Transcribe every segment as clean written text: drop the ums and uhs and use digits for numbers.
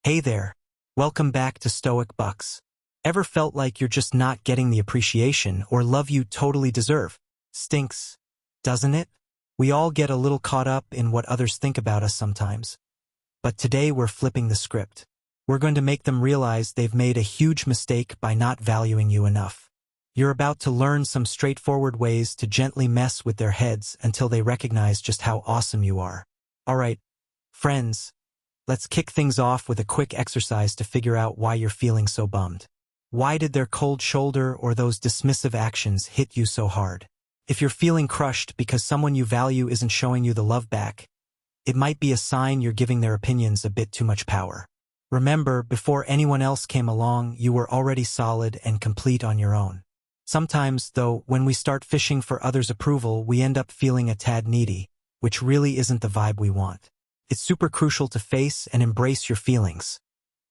Hey there. Welcome back to Stoic Bucks. Ever felt like you're just not getting the appreciation or love you totally deserve? Stinks, doesn't it? We all get a little caught up in what others think about us sometimes. But today we're flipping the script. We're going to make them realize they've made a huge mistake by not valuing you enough. You're about to learn some straightforward ways to gently mess with their heads until they recognize just how awesome you are. All right, friends. Let's kick things off with a quick exercise to figure out why you're feeling so bummed. Why did their cold shoulder or those dismissive actions hit you so hard? If you're feeling crushed because someone you value isn't showing you the love back, it might be a sign you're giving their opinions a bit too much power. Remember, before anyone else came along, you were already solid and complete on your own. Sometimes, though, when we start fishing for others' approval, we end up feeling a tad needy, which really isn't the vibe we want. It's super crucial to face and embrace your feelings.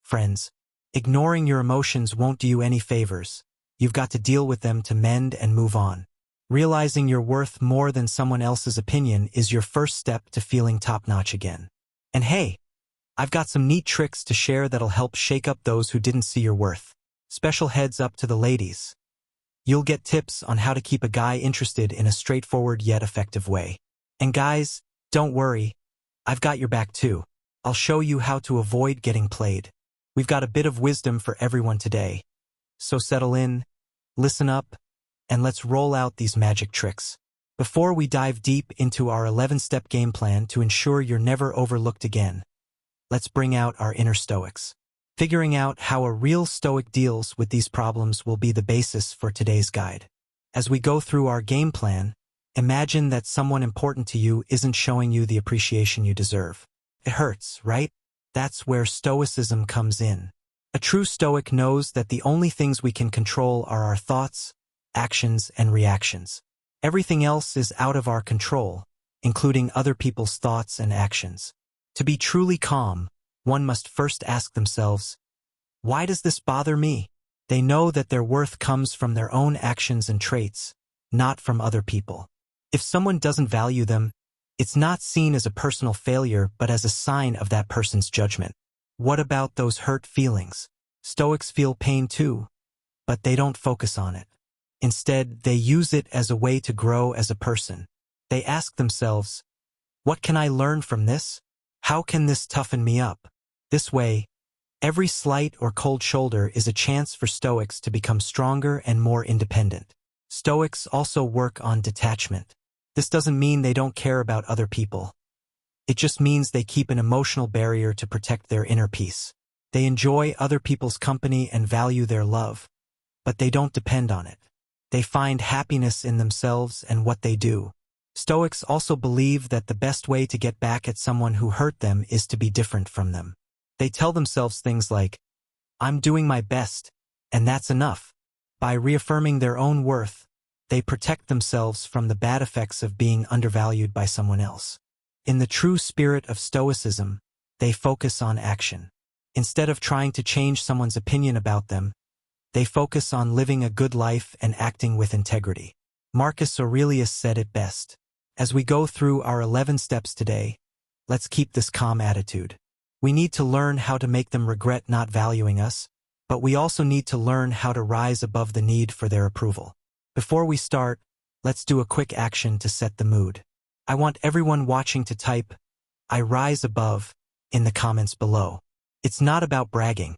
Friends, ignoring your emotions won't do you any favors. You've got to deal with them to mend and move on. Realizing you're worth more than someone else's opinion is your first step to feeling top-notch again. And hey, I've got some neat tricks to share that'll help shake up those who didn't see your worth. Special heads up to the ladies. You'll get tips on how to keep a guy interested in a straightforward yet effective way. And guys, don't worry. I've got your back too. I'll show you how to avoid getting played. We've got a bit of wisdom for everyone today. So settle in, listen up, and let's roll out these magic tricks. Before we dive deep into our 11-step game plan to ensure you're never overlooked again, let's bring out our inner Stoics. Figuring out how a real Stoic deals with these problems will be the basis for today's guide. As we go through our game plan, imagine that someone important to you isn't showing you the appreciation you deserve. It hurts, right? That's where Stoicism comes in. A true Stoic knows that the only things we can control are our thoughts, actions, and reactions. Everything else is out of our control, including other people's thoughts and actions. To be truly calm, one must first ask themselves, why does this bother me? They know that their worth comes from their own actions and traits, not from other people. If someone doesn't value them, it's not seen as a personal failure but as a sign of that person's judgment. What about those hurt feelings? Stoics feel pain too, but they don't focus on it. Instead, they use it as a way to grow as a person. They ask themselves, what can I learn from this? How can this toughen me up? This way, every slight or cold shoulder is a chance for Stoics to become stronger and more independent. Stoics also work on detachment. This doesn't mean they don't care about other people. It just means they keep an emotional barrier to protect their inner peace. They enjoy other people's company and value their love, but they don't depend on it. They find happiness in themselves and what they do. Stoics also believe that the best way to get back at someone who hurt them is to be different from them. They tell themselves things like, I'm doing my best, and that's enough. By reaffirming their own worth, they protect themselves from the bad effects of being undervalued by someone else. In the true spirit of Stoicism, they focus on action. Instead of trying to change someone's opinion about them, they focus on living a good life and acting with integrity. Marcus Aurelius said it best. As we go through our 11 steps today, let's keep this calm attitude. We need to learn how to make them regret not valuing us, but we also need to learn how to rise above the need for their approval. Before we start, let's do a quick action to set the mood. I want everyone watching to type, I rise above, in the comments below. It's not about bragging.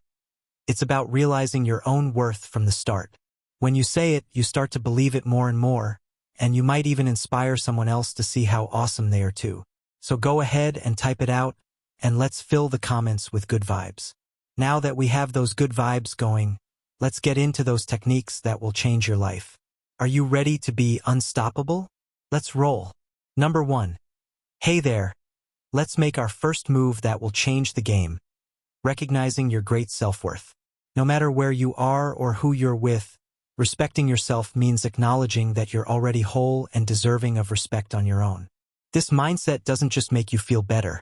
It's about realizing your own worth from the start. When you say it, you start to believe it more and more, and you might even inspire someone else to see how awesome they are too. So go ahead and type it out, and let's fill the comments with good vibes. Now that we have those good vibes going, let's get into those techniques that will change your life. Are you ready to be unstoppable? Let's roll. Number 1. Hey there. Let's make our first move that will change the game. Recognizing your great self-worth. No matter where you are or who you're with, respecting yourself means acknowledging that you're already whole and deserving of respect on your own. This mindset doesn't just make you feel better.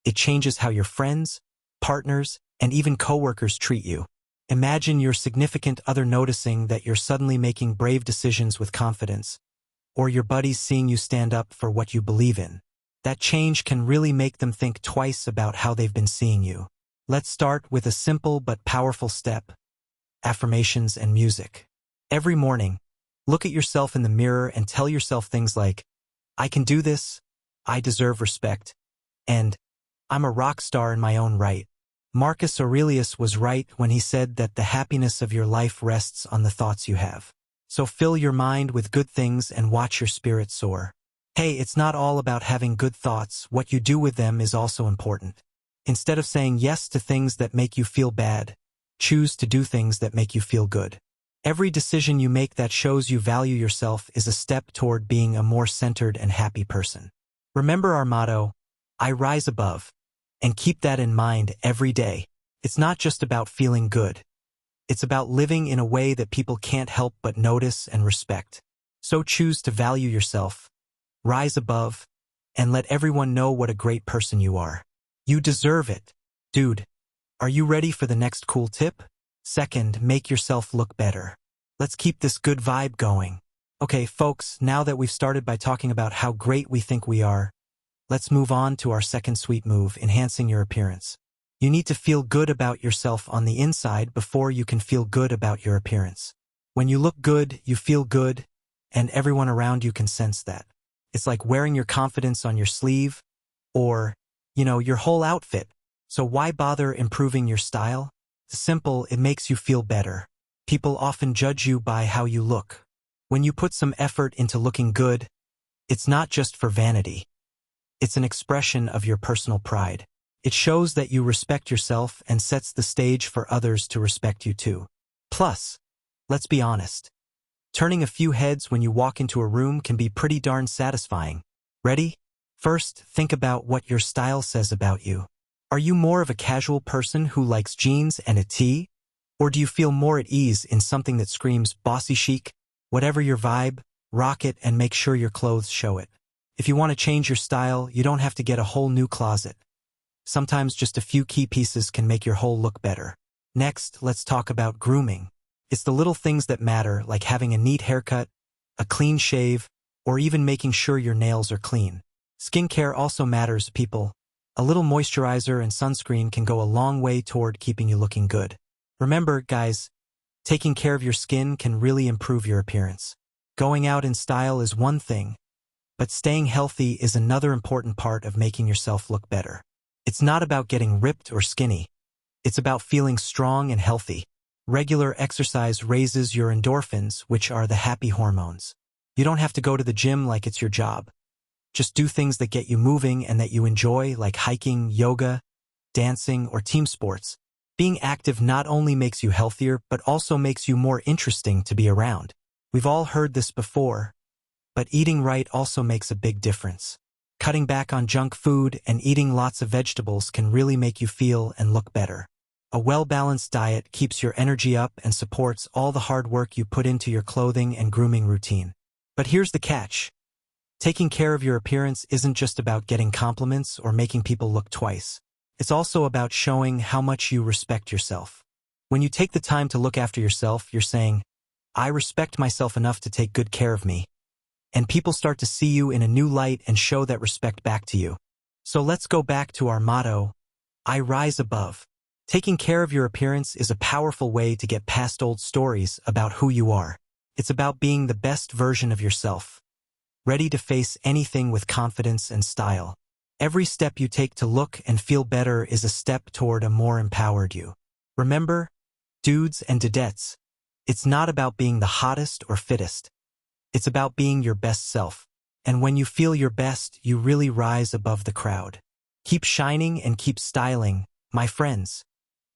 It changes how your friends, partners, and even coworkers treat you. Imagine your significant other noticing that you're suddenly making brave decisions with confidence, or your buddies seeing you stand up for what you believe in. That change can really make them think twice about how they've been seeing you. Let's start with a simple but powerful step: affirmations and music. Every morning, look at yourself in the mirror and tell yourself things like, I can do this, I deserve respect, and I'm a rock star in my own right. Marcus Aurelius was right when he said that the happiness of your life rests on the thoughts you have. So fill your mind with good things and watch your spirit soar. Hey, it's not all about having good thoughts. What you do with them is also important. Instead of saying yes to things that make you feel bad, choose to do things that make you feel good. Every decision you make that shows you value yourself is a step toward being a more centered and happy person. Remember our motto, I rise above, and keep that in mind every day. It's not just about feeling good. It's about living in a way that people can't help but notice and respect. So choose to value yourself, rise above, and let everyone know what a great person you are. You deserve it. Dude, are you ready for the next cool tip? Second, make yourself look better. Let's keep this good vibe going. Okay, folks, now that we've started by talking about how great we think we are, let's move on to our second sweet move, enhancing your appearance. You need to feel good about yourself on the inside before you can feel good about your appearance. When you look good, you feel good, and everyone around you can sense that. It's like wearing your confidence on your sleeve, or, your whole outfit. So why bother improving your style? Simple, it makes you feel better. People often judge you by how you look. When you put some effort into looking good, it's not just for vanity. It's an expression of your personal pride. It shows that you respect yourself and sets the stage for others to respect you too. Plus, let's be honest. Turning a few heads when you walk into a room can be pretty darn satisfying. Ready? First, think about what your style says about you. Are you more of a casual person who likes jeans and a tee? Or do you feel more at ease in something that screams bossy chic? Whatever your vibe, rock it and make sure your clothes show it. If you want to change your style, you don't have to get a whole new closet. Sometimes just a few key pieces can make your whole look better. Next, let's talk about grooming. It's the little things that matter, like having a neat haircut, a clean shave, or even making sure your nails are clean. Skincare also matters, people. A little moisturizer and sunscreen can go a long way toward keeping you looking good. Remember, guys, taking care of your skin can really improve your appearance. Going out in style is one thing, but staying healthy is another important part of making yourself look better. It's not about getting ripped or skinny. It's about feeling strong and healthy. Regular exercise raises your endorphins, which are the happy hormones. You don't have to go to the gym like it's your job. Just do things that get you moving and that you enjoy, like hiking, yoga, dancing, or team sports. Being active not only makes you healthier, but also makes you more interesting to be around. We've all heard this before, but eating right also makes a big difference. Cutting back on junk food and eating lots of vegetables can really make you feel and look better. A well-balanced diet keeps your energy up and supports all the hard work you put into your clothing and grooming routine. But here's the catch. Taking care of your appearance isn't just about getting compliments or making people look twice. It's also about showing how much you respect yourself. When you take the time to look after yourself, you're saying, I respect myself enough to take good care of me. And people start to see you in a new light and show that respect back to you. So let's go back to our motto, I rise above. Taking care of your appearance is a powerful way to get past old stories about who you are. It's about being the best version of yourself, ready to face anything with confidence and style. Every step you take to look and feel better is a step toward a more empowered you. Remember, dudes and dudettes, it's not about being the hottest or fittest. It's about being your best self. And when you feel your best, you really rise above the crowd. Keep shining and keep styling, my friends.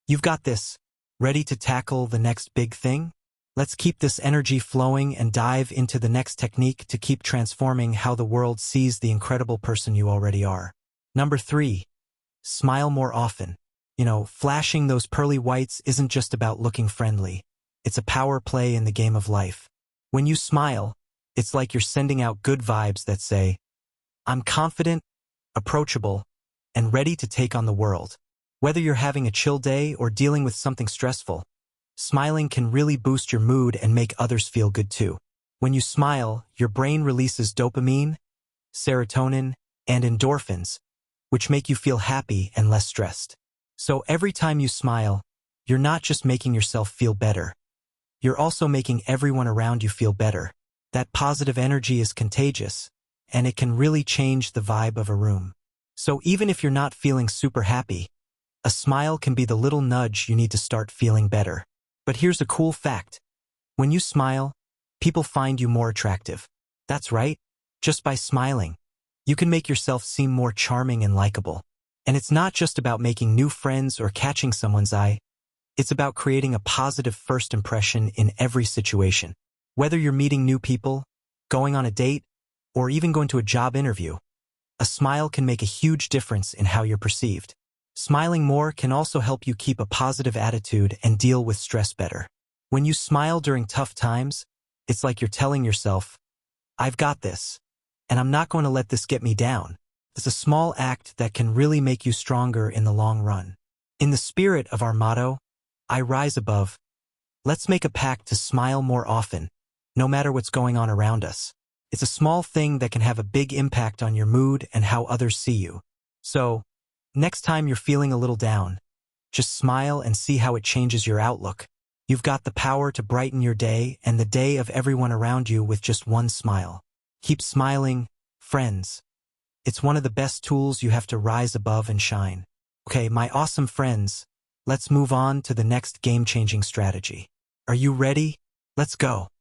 You've got this. Ready to tackle the next big thing? Let's keep this energy flowing and dive into the next technique to keep transforming how the world sees the incredible person you already are. Number 3, smile more often. Flashing those pearly whites isn't just about looking friendly. It's a power play in the game of life. When you smile, it's like you're sending out good vibes that say, I'm confident, approachable, and ready to take on the world. Whether you're having a chill day or dealing with something stressful, smiling can really boost your mood and make others feel good too. When you smile, your brain releases dopamine, serotonin, and endorphins, which make you feel happy and less stressed. So every time you smile, you're not just making yourself feel better. You're also making everyone around you feel better. That positive energy is contagious, and it can really change the vibe of a room. So even if you're not feeling super happy, a smile can be the little nudge you need to start feeling better. But here's a cool fact. When you smile, people find you more attractive. That's right. Just by smiling, you can make yourself seem more charming and likable. And it's not just about making new friends or catching someone's eye. It's about creating a positive first impression in every situation. Whether you're meeting new people, going on a date, or even going to a job interview, a smile can make a huge difference in how you're perceived. Smiling more can also help you keep a positive attitude and deal with stress better. When you smile during tough times, it's like you're telling yourself, I've got this, and I'm not going to let this get me down. It's a small act that can really make you stronger in the long run. In the spirit of our motto, I rise above, let's make a pact to smile more often, no matter what's going on around us. It's a small thing that can have a big impact on your mood and how others see you. So, next time you're feeling a little down, just smile and see how it changes your outlook. You've got the power to brighten your day and the day of everyone around you with just one smile. Keep smiling, friends. It's one of the best tools you have to rise above and shine. Okay, my awesome friends, let's move on to the next game-changing strategy. Are you ready? Let's go.